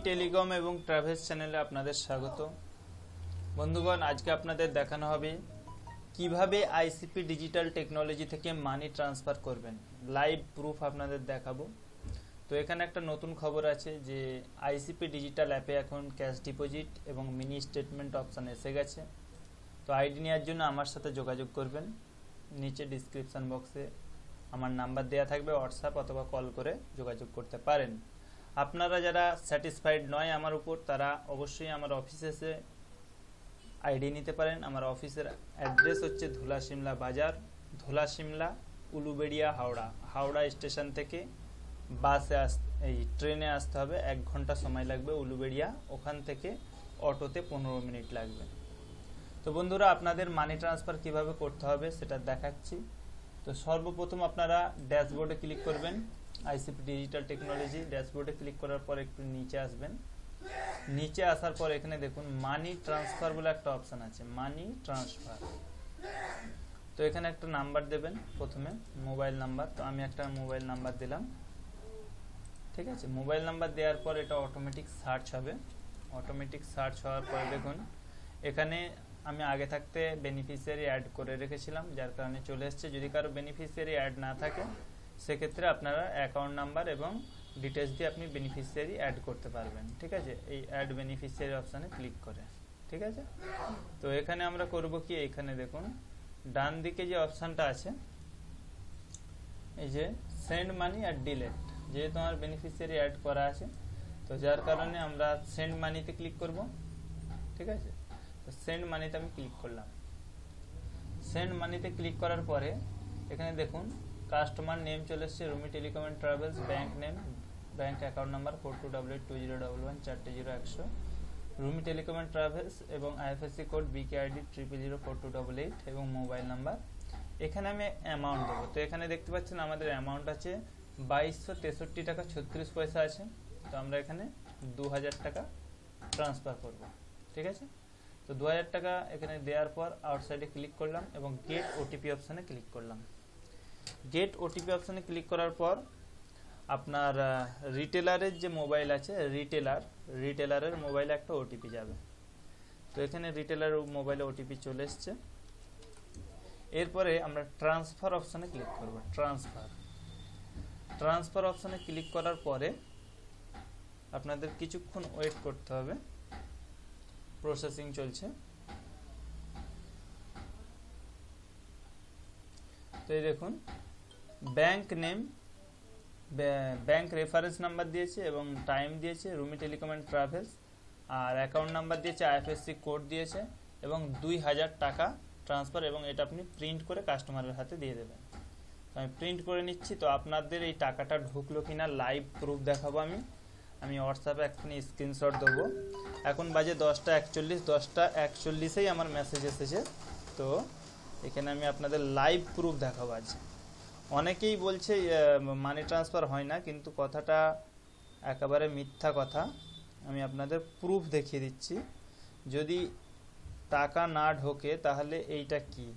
Telecom এবং travels চ্যানেলে আপনাদের স্বাগত। বন্ধুগণ, আজকে আপনাদের দেখানো হবে কিভাবে আইসিপি ডিজিটাল টেকনোলজি থেকে মানি ট্রান্সফার করবেন। লাইভ প্রুফ আপনাদের দেখাবো। তো এখানে একটা নতুন খবর আছে যে আইসিপি ডিজিটাল অ্যাপে এখন ক্যাশ ডিপোজিট এবং মিনি স্টেটমেন্ট অপশান এসে গেছে। তো আইডি নেওয়ার জন্য আমার সাথে যোগাযোগ করবেন। নিচে ডিসক্রিপশান বক্সে আমার নাম্বার দেওয়া থাকবে, হোয়াটসঅ্যাপ অথবা কল করে যোগাযোগ করতে পারেন। আপনারা যারা স্যাটিসফাইড নয় আমার উপর, তারা অবশ্যই আমার অফিসে এসে আইডি নিতে পারেন। আমার অফিসের অ্যাড্রেস হচ্ছে ধুলা সিমলা বাজার, ধুলা সিমলা, উলুবেড়িয়া, হাওড়া স্টেশন থেকে এই ট্রেনে আসতে হবে। 1 ঘন্টা সময় লাগবে উলুবেড়িয়া, ওখান থেকে অটোতে 15 মিনিট লাগবে। তো বন্ধুরা, আপনাদের মানি ট্রান্সফার কিভাবে করতে হবে সেটা দেখাচ্ছি। তো সর্বপ্রথম আপনারা ড্যাশবোর্ডে ক্লিক করবেন। আইসিপি ডিজিটাল টেকনোলজি ড্যাশবোর্ডে ক্লিক করার পর একটু নিচে আসবেন। নিচে আসার পর এখানে দেখুন মানি ট্রান্সফার বলে একটা অপশান আছে, মানি ট্রান্সফার। তো এখানে একটা নাম্বার দেবেন, প্রথমে মোবাইল নাম্বার। তো আমি একটা মোবাইল নাম্বার দিলাম, ঠিক আছে। মোবাইল নাম্বার দেওয়ার পর এটা অটোমেটিক সার্চ হবে। অটোমেটিক সার্চ হওয়ার পরে দেখুন এখানে আমি আগে থাকতে বেনিফিশিয়ারি অ্যাড করে রেখেছিলাম, যার কারণে চলে এসছে। যদি কারো বেনিফিশিয়ারি অ্যাড না থাকে সেক্ষেত্রে আপনারা অ্যাকাউন্ট নাম্বার এবং ডিটেলস দিয়ে আপনি বেনিফিশিয়ারি অ্যাড করতে পারবেন, ঠিক আছে। এই অ্যাড বেনিফিশিয়ারি অপশানে ক্লিক করে, ঠিক আছে। তো এখানে আমরা করব কি, এখানে দেখুন ডান দিকে যে অপশানটা আছে, এই যে সেন্ড মানি আর ডিলেট, যেহেতু আমার বেনিফিশিয়ারি অ্যাড করা আছে, তো যার কারণে আমরা সেন্ড মানিতে ক্লিক করব, ঠিক আছে। তো সেন্ড মানিতে আমি ক্লিক করলাম। সেন্ড মানিতে ক্লিক করার পরে এখানে দেখুন কাস্টমার নেম চলে এসছে, Rumi telecom and travels, bank name, bank account number 42882011 40100, Rumi telecom and travels এবং আইএফএসসি কোড বিকেআইডি 0004288 এবং মোবাইল নাম্বার। এখানে আমি অ্যামাউন্ট দেবো। তো এখানে দেখতে পাচ্ছেন আমাদের অ্যামাউন্ট আছে 2263 টাকা 36 পয়সা আছে। তো আমরা এখানে 2000 টাকা ট্রান্সফার করব, ঠিক আছে। তো 2000 টাকা এখানে দেওয়ার পর আউটসাইডে ক্লিক করলাম এবং গেট ওটিপি অপশানে ক্লিক করলাম। গেট ওটিপি অপশানে ক্লিক করার পর আপনার রিটেলারের যে মোবাইল আছে, রিটেলারের মোবাইলে একটা ওটিপি যাবে। তো এখানে রিটেলার মোবাইলে ওটিপি চলে এসছে। এরপরে আমরা ট্রান্সফার অপশানে ক্লিক করব। ট্রান্সফার অপশানে ক্লিক করার পরে আপনাদের কিছুক্ষণ ওয়েট করতে হবে, প্রসেসিং চলছে। তো এই দেখুন bank name, bank reference number দিয়েছে এবং টাইম দিয়েছে রুমি টেলিকম অ্যান্ড ট্রাভেলস, আর অ্যাকাউন্ট নাম্বার দিয়েছে, আইএফএসসি কোড দিয়েছে এবং 2000 টাকা ট্রান্সফার, এবং এটা আপনি প্রিন্ট করে কাস্টমারের হাতে দিয়ে দেবেন। আমি প্রিন্ট করে নিচ্ছি। তো আপনাদের এই টাকাটা ঢুকলো কিনা লাইভ প্রুফ দেখাবো আমি হোয়াটসঅ্যাপে এখনই স্ক্রিনশট দেবো। এখন বাজে 10টা 41, 10টা 41-এই আমার মেসেজ এসেছে। তো এখানে আমি আপনাদের লাইভ প্রুফ দেখাবো আজ। অনেকেই বলছে মানি ট্রান্সফার হয় না, কিন্তু কথাটা একেবারে মিথ্যা কথা। আমি আপনাদের প্রুফ দেখিয়ে দিচ্ছি। যদি টাকা না ঢোকে তাহলে এইটা কি,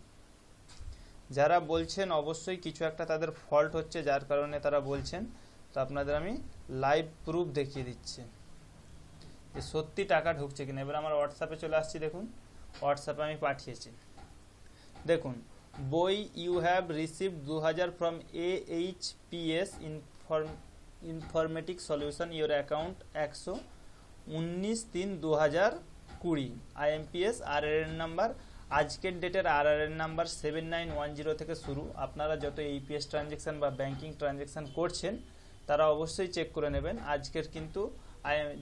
যারা বলছেন অবশ্যই কিছু একটা তাদের ফল্ট হচ্ছে, যার কারণে তারা বলছেন। তো আপনাদের আমি লাইভ প্রুফ দেখিয়ে দিচ্ছি যে সত্যি টাকা ঢুকছে কিনা। এবার আমার হোয়াটসঅ্যাপে চলে আসছি, দেখুন হোয়াটসঅ্যাপে আমি পাঠিয়েছি। দেখুন বই you have received 2000 from AHPS informatic solution, your account 119/3/2020, IMPS RRN number, আজকের ডেটের RRN নাম্বার 7910 থেকে শুরু। আপনারা যত APS ট্রানজ্যাকশান বা ব্যাংকিং ট্রানজ্যাকশান করছেন তারা অবশ্যই চেক করে নেবেন। আজকের কিন্তু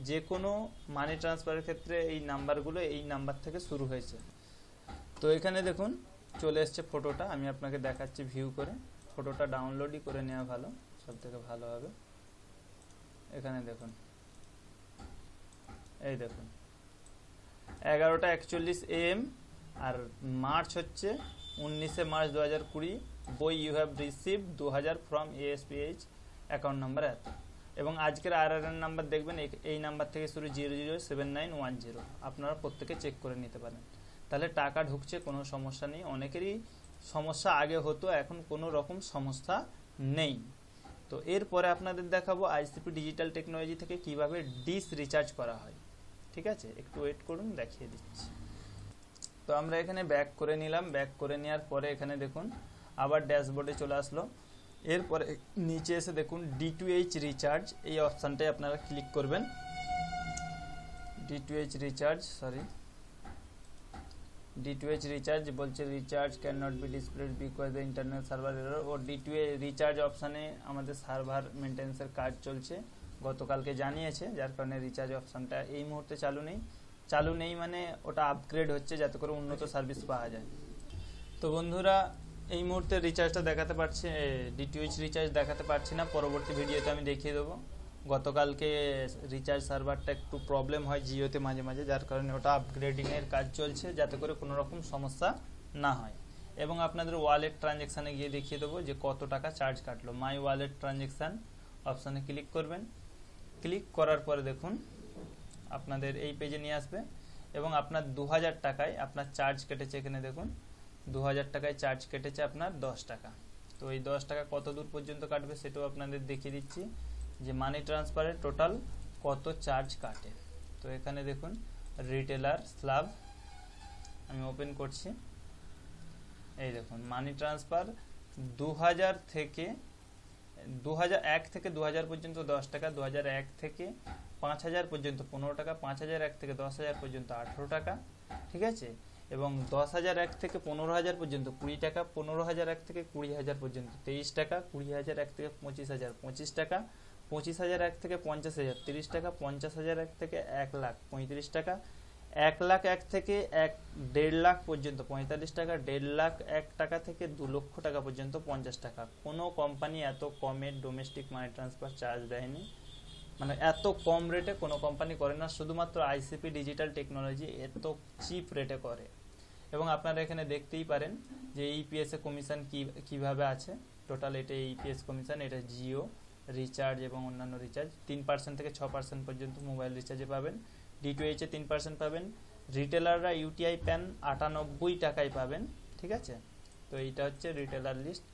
যে কোনো মানি ট্রান্সফারের ক্ষেত্রে এই নাম্বারগুলো এই নাম্বার থেকে শুরু হয়েছে। তো এখানে দেখুন চলে এসছে ফটোটা, আমি আপনাকে দেখাচ্ছি ভিউ করে। ফটোটা ডাউনলোডই করে নেওয়া ভালো, সব থেকে ভালো হবে। এখানে দেখুন, এই দেখুন 11টা 41 AM, আর মার্চ হচ্ছে 19 মার্চ 2020। বই you have received 2000 from ASPH, account number এত, এবং আজকের RRN নাম্বার দেখবেন এই নাম্বার থেকে শুরু 007910। আপনারা প্রত্যেকে চেক করে নিতে পারেন, তাহলে টাকা ঢুকছে, কোনো সমস্যা নেই। অনেকেরই সমস্যা আগে হতো, এখন কোনো রকম সমস্যা নেই। তো এরপরে আপনাদের দেখাবো আইসিপি ডিজিটাল টেকনোলজি থেকে কিভাবে ডিশ রিচার্জ করা হয়। ঠিক আছে, একটু ওয়েট করুন, দেখিয়ে দিচ্ছি। তো আমরা এখানে ব্যাক করে নিলাম। ব্যাক করে নেওয়ার পরে এখানে দেখুন আবার ড্যাশবোর্ডে চলে আসলো। এরপরে নিচে এসে দেখুন D2H রিচার্জ, এই অপশানটায় আপনারা ক্লিক করবেন। D2H রিচার্জ বলছে recharge can not be displayed because the internal server error. ও D2H রিচার্জ অপশানে আমাদের সার্ভার মেনটেন্সের কাজ চলছে, গতকালকে জানিয়েছে, যার কারণে রিচার্জ অপশানটা এই মুহূর্তে চালু নেই মানে ওটা আপগ্রেড হচ্ছে যাতে করে উন্নত সার্ভিস পাওয়া যায়। তো বন্ধুরা এই মুহূর্তে রিচার্জটা দেখাতে পারছি, D2H রিচার্জ দেখাতে পারছি না, পরবর্তী ভিডিওতে আমি দেখিয়ে দেবো। গতকালকে রিচার্জ সার্ভারটা একটু প্রবলেম হয় জিওতে মাঝে মাঝে, যার কারণে ওটা আপগ্রেডিংয়ের কাজ চলছে যাতে করে কোনো রকম সমস্যা না হয়। এবং আপনাদের ওয়ালেট ট্রানজ্যাকশানে গিয়ে দেখিয়ে দেবো যে কত টাকা চার্জ কাটলো। মাই ওয়ালেট ট্রানজ্যাকশান অপশানে ক্লিক করবেন। ক্লিক করার পরে দেখুন আপনাদের এই পেজে নিয়ে আসবে এবং আপনার 2000 টাকায় আপনার চার্জ কেটেছে। এখানে দেখুন 2000 টাকায় চার্জ কেটেছে আপনার 10 টাকা। তো এই 10 টাকা কত দূর পর্যন্ত কাটবে সেটাও আপনাদের দেখিয়ে দিচ্ছি যে মানি ট্রান্সফারের টোটাল কত চার্জ কাটে। তো এখানে দেখুন রিটেলার স্ল্যাব আমি ওপেন করছি। এই দেখুন মানি ট্রান্সফার 2001 থেকে 2000 পর্যন্ত 10 টাকা, 2001 থেকে 5000 পর্যন্ত 15 টাকা, 5001 থেকে 10000 পর্যন্ত 18 টাকা। ঠিক আছে, এবং 10001 থেকে 15000 পর্যন্ত 20 টাকা, 15001 থেকে 20000 পর্যন্ত 23 টাকা, 20001 থেকে 25000 25 টাকা, 25001 থেকে 50000 30 টাকা, 50001 থেকে 1 লাখ 35 টাকা, 1,01,000 থেকে 1.5 লাখ পর্যন্ত 45 টাকা, 1.5 লাখ 1 টাকা থেকে 2 লক্ষ টাকা পর্যন্ত 50 টাকা। কোনো কোম্পানি এত কমে ডোমেস্টিক মানি ট্রান্সফার চার্জ দেয়নি, মানে এত কম রেটে কোনো কোম্পানি করে না, শুধুমাত্র আইসিপি ডিজিটাল টেকনোলজি এত চিপ রেটে করে। এবং আপনারা এখানে দেখতেই পারেন যে ইপিএস এ কমিশন কিভাবে আছে। টোটাল এটা ইপিএস কমিশন, এটা জিও রিচার্জ এবং অন্যান্য রিচার্জ 3% থেকে 6% পর্যন্ত মোবাইল রিচার্জে পাবেন। D2H এ 3% পাবেন। রিটেলাররা ইউটিআই প্যান 98 টাকায় পাবেন। ঠিক আছে, তো এইটা হচ্ছে রিটেলার লিস্ট।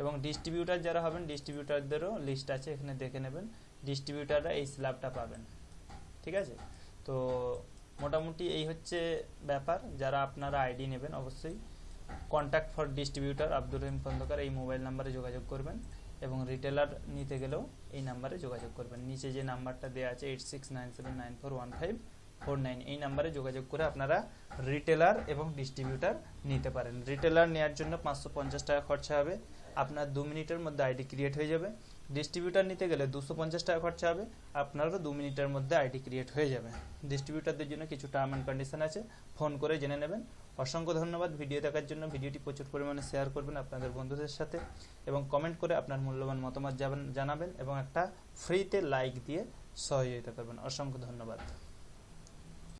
এবং ডিস্ট্রিবিউটার যারা হবেন ডিস্ট্রিবিউটারদেরও লিস্ট আছে, এখানে দেখে নেবেন। ডিস্ট্রিবিউটাররা এই স্ল্যাবটা পাবেন। ঠিক আছে, তো মোটামুটি এই হচ্ছে ব্যাপার। যারা আপনারা আইডি নেবেন অবশ্যই contact for distributor Abdur Rahim Khandakar এই মোবাইল নাম্বারে যোগাযোগ করবেন এবং রিটেলার নিতে গেলেও এই নাম্বারে যোগাযোগ করবেন। নিচে যে নাম্বারটা দেওয়া আছে 8697941549 এই নাম্বারে যোগাযোগ করে আপনারা রিটেলার এবং ডিস্ট্রিবিউটার নিতে পারেন। রিটেলার নেওয়ার জন্য 550 টাকা খরচা হবে, আপনার 2 মিনিটের মধ্যে আইডি ক্রিয়েট হয়ে যাবে। ডিস্ট্রিবিউটার নিতে গেলে 250 টাকা খরচা হবে, আপনারও 2 মিনিটের মধ্যে আইডি ক্রিয়েট হয়ে যাবে। ডিস্ট্রিবিউটারদের জন্য কিছু টার্ম অ্যান্ড কন্ডিশন আছে, ফোন করে জেনে নেবেন। অসংখ্য ধন্যবাদ ভিডিও দেখার জন্য। ভিডিওটি প্রচুর পরিমাণে শেয়ার করবেন আপনাদের বন্ধুদের সাথে এবং কমেন্ট করে আপনার মূল্যবান মতামত জানাবেন এবং একটা ফ্রিতে লাইক দিয়ে সহযোগিতা করবেন। অসংখ্য ধন্যবাদ।